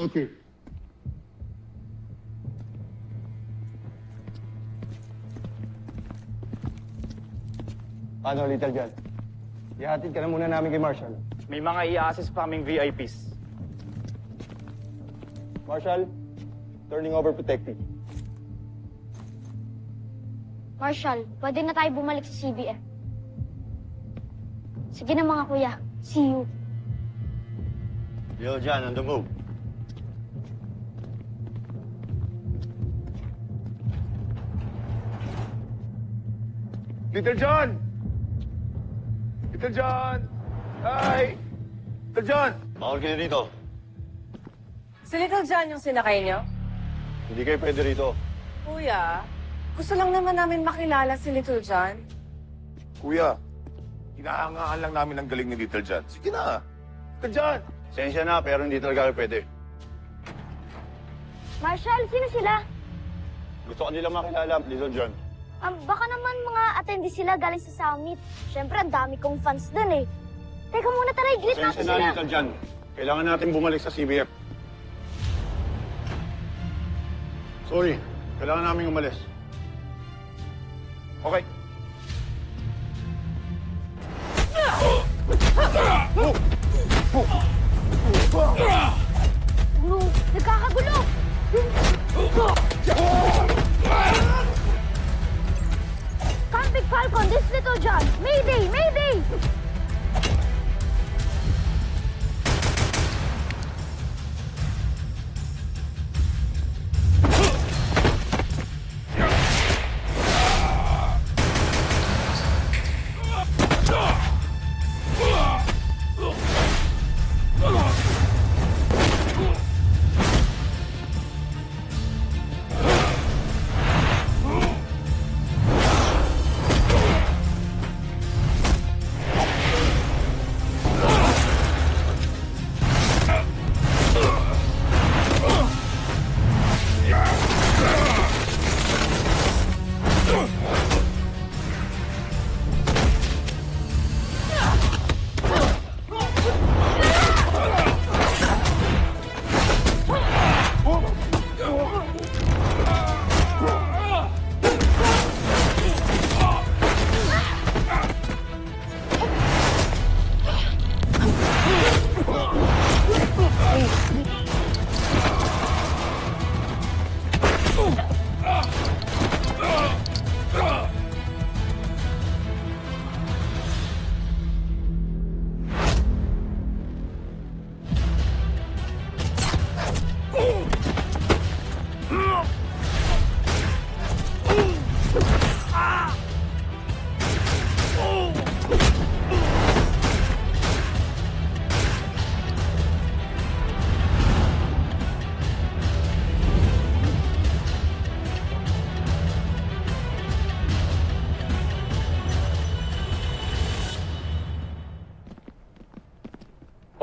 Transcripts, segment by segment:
Okay. Paano, Little John? Ihatid ka na muna namin kay Marshall. May mga i-assist pa kaming VIPs. Marshall, turning over protective. Marshall, pwede na tayo bumalik sa CBF. Sige na mga kuya. See you. Little John, on the move. Little John! Little John! Hi! Little John! Bawal kayo dito. Si Little John yung sinakay niyo? Hindi kayo pwede rito. Kuya, gusto lang naman namin makilala si Little John. Kuya, hinahangaan lang namin ang galing ni Little John. Sige na! Little John! Sensya na, pero hindi talaga kayo pwede. Marshall, sino sila? Gusto ko nila makilala, Little John. Baka naman mga attendee sila galing sa summit. Siyempre, ang dami kong fans dun eh. Teka muna, tara, i-greet natin Sensya na, sila. Little John. Kailangan natin bumalik sa CBF. Sorry, kailangan namin umalis. Okay. No, nagkakagulo! Camping Falcon, this Little John! Mayday! Mayday!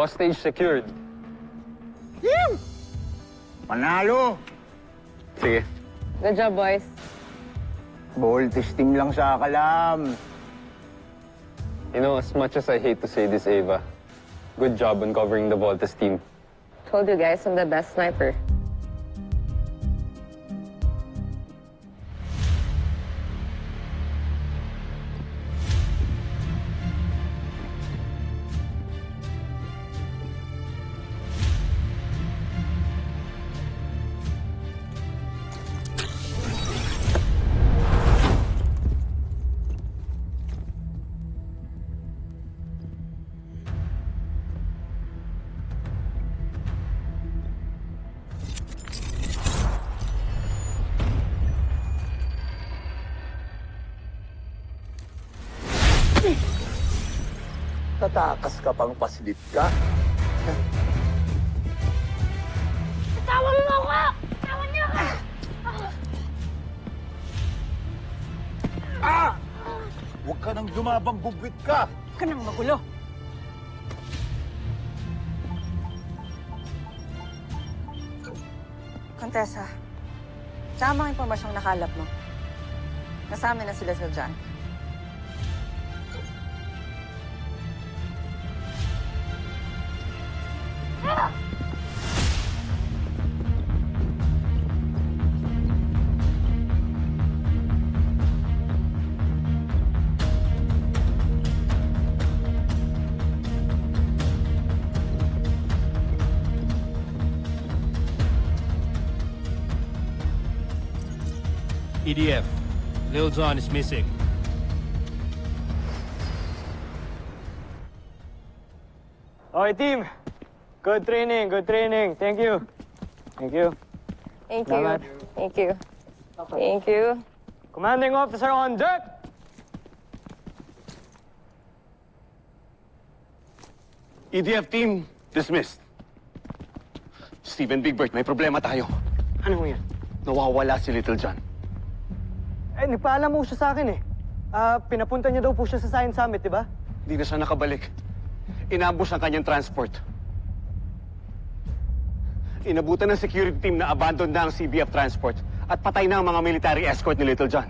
Hostage secured. Panalo! Sige. Good job, boys. Ball testing lang sa kalam. You know, as much as I hate to say this, Ava, good job on covering the Voltes team. Told you guys I'm the best sniper. Tatakas ka pang pasilip ka? Tawan mo ako! Tawan niyo ako! Huwag ka nang lumabang, bugwit ka! Huwag ka nang magulo. Contessa, tamang impormasyong nakalap mo. Kasama na sila sa John. EDF, Lil Jon is missing. Okay, team. Good training, good training. Thank you. Thank you. Thank you. Salamat. Thank you. Thank you. Commanding officer on deck! EDF team, dismissed. Steven Bigbert, may problema tayo. Ano yan? Nawawala si Little John. Eh, nagpaalam mo siya sa akin eh. Pinapunta niya daw po siya sa Science Summit, di ba? Hindi na siya nakabalik. Inambush ang kanyang transport. Inabutan ng security team na abandon na ang CBF transport at patay na ang mga military escort ni Little John.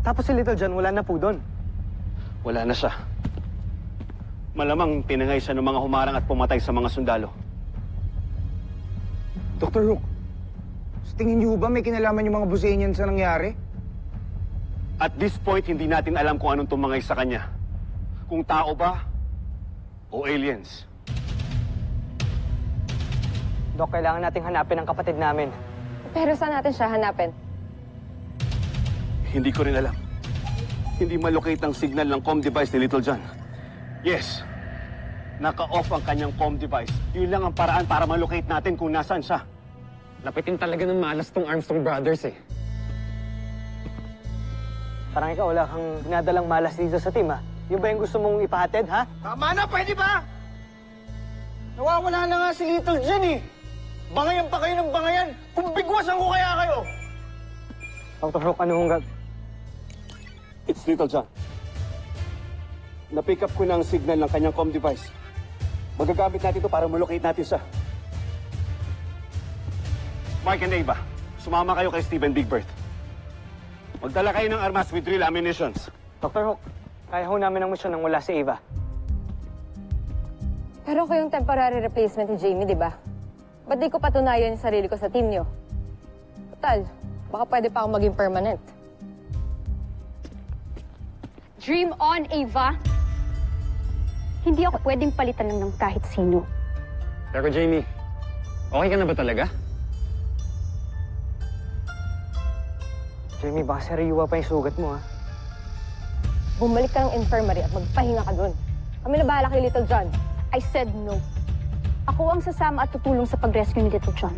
Tapos si Little John wala na po doon. Wala na siya. Malamang pinangay siya ng mga humarang at pumatay sa mga sundalo. Dr. Hook, sa tingin niyo ba may kinalaman yung mga Busenian sa nangyari? At this point, hindi natin alam kung anong tumangay sa kanya. Kung tao ba o aliens. Dok, kailangan nating hanapin ang kapatid namin. Pero saan natin siya hanapin? Hindi ko rin alam. Hindi malocate ang signal ng comm device ni Little John. Yes, naka-off ang kanyang comm device. Yun lang ang paraan para malocate natin kung nasaan siya. Lapitin talaga ng malas tong Armstrong Brothers eh. Parang ikaw wala kang dinadalang malas dito sa team, ha? Yung ba yung gusto mong ipahatid, ha? Tama na, pwede ba? Nawawala na nga si Little John eh. Bangayan pa kayo ng bangayan. Kung bigwasan ko kaya kayo. Dr. Hook, ano hong It's Little John. Na-pick up ko na ang signal ng kanyang comm device. Magagamit natin ito para malocate natin siya. Mike and Ava, sumama kayo kay Steven Bigbert. Magdala kayo ng armas with drill ammunitions. Dr. Hook, kaya ho namin ang misyon nang wala si Ava. Pero ako yung temporary replacement ni Jamie, di ba? Ba't di ko patunayan yung sarili ko sa team niyo? Total, baka pwede pa akong maging permanent. Dream on, Ava! Hindi ako pwedeng palitan lang ng kahit sino. Pero Jamie, okay ka na ba talaga? Jamie, baka sariwa pa yung sugat mo, ha? Bumalik ka ng infirmary at magpahinga ka dun. Kami na bahala kay Little John. I said no. Ako ang sasama at tutulong sa pag-rescue ni Little John.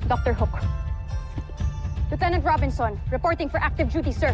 Dr. Hook. Lieutenant Robinson, reporting for active duty, sir.